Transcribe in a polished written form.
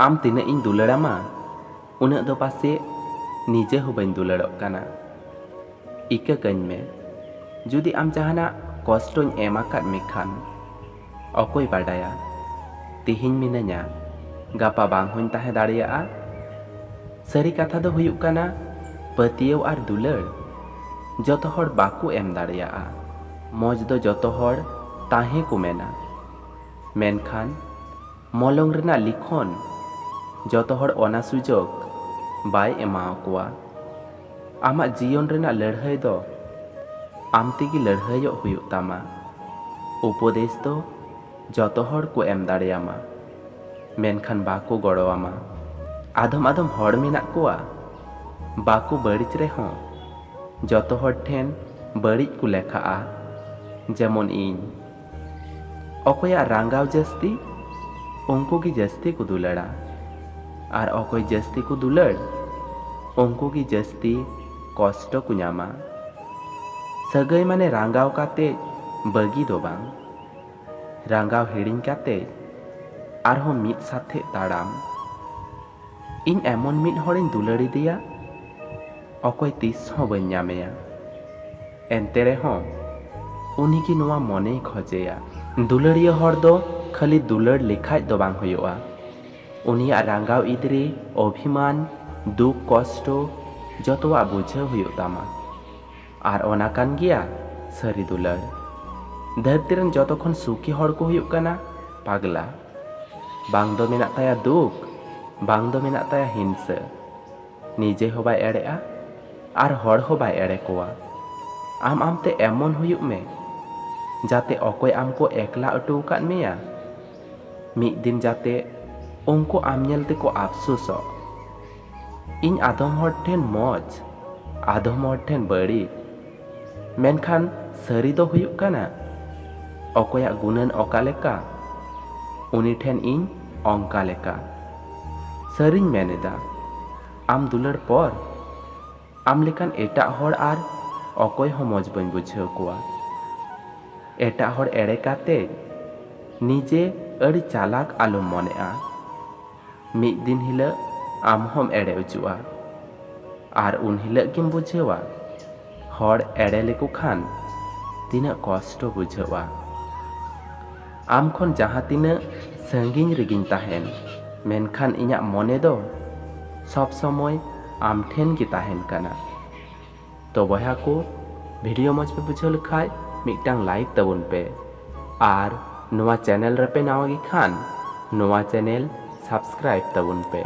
आम तीना इन दुलाड़ामा उना दो पासे निजे हो बन दुलाड़ोग काना। इका कहीं में जुदी आम जहाना कष्टों एमाकाद मेखान अकोय बाडाया तिहिन मिनाया गापा बांग होइन ताहे दाड़ेयाआ। सारी कथा दो हुयुग काना पतियव आर दुलाड़ जतो हर बाकू एम दाड़ेयाआ। मौज दो जतो हर ताहे को मेना, मेनखान मलंग रेना लिखोन जतो हर ओना सुजोग बाय एमाओ कोआ। आमा जीवन रेना लड़ाई दो आम तेगी लड़ाईयो हुयुग तामा। उपदेश दो जतो हर को एम दाड़ेयामा, मेनखान बाको गड़ोआमा। आदम आदम हर मेना कोआ बाको बड़िज रेहों जतो हर ठेन बड़िज को लेखाआ। जेमन इन अकोया रांगाव जस्ती उनको की जस्ती को दुलाड़ा और अकोय जस्ती को दुलाड़ उनको की जस्ती कष्ट को नामा। सगई माने रांगाव काते बगी दो बांग, रांगाव हिड़िंग काते आरहों मिद साथे ताड़ाम। इन एमन मिद हरिन दुलाड़ी दिया अकोय तीस हों बन नामेया, एनते रेहों उनी की नुआ मने खोजेया। दुलाड़िया हर दो खाली दुलाड़ लेखाज दो बांग हुयुआ, उनिया रांगाव इदरी अभिमान दुख कष्ट जतोआ बुझाव हुयुग तामा। आर ओना कान गिया सारी दुलाड़। धरती रन जतोखन सुखी हर को हुयुग काना पागला, बांग दो मेना ताया दुख बांग दो मेना ताया हिंसा। निजे हो बाय एड़ेआ आर हर हो बाय एड़े कोआ। आम आमते एमन हुयुग में जाते अकोय आमको एकला अटू काद मेया, मिद दिन जाते उनको आम नेलते को अफसोसो। इन आदम हर ठेन मौज आदम हर ठेन बड़ी, मेनखान सारी दो हुयुग काना अकोया गुणन ओका लेका उनी ठेन इन अंका लेका। सारिन मेनेदा आम दुलाड़ पर आम लेकान एटा हर आर अकोय हो मौज बन बुझाव कोआ। एटा हर एड़े काते निजे अड़ी चालाक आलम मनेआ। मिद दिन हिला आम हम एड़े उजुआ आर उन हिला गिम बुझावा हर एड़े लेको खान तीना कष्ट बुझावा। आम खन जहाँ तीना संगिन रेगिन ताहेन, मेनखान इñाग मने दो सब समय आम ठेन की ताहेन काना। तो बया को भिडियो मज पे बुझाव लेखाय मिटांग लाइक तबुन पे आर नोआ चैनल रे पे नावा गी खान नोआ चैनल सब्सक्राइब तबुन पे।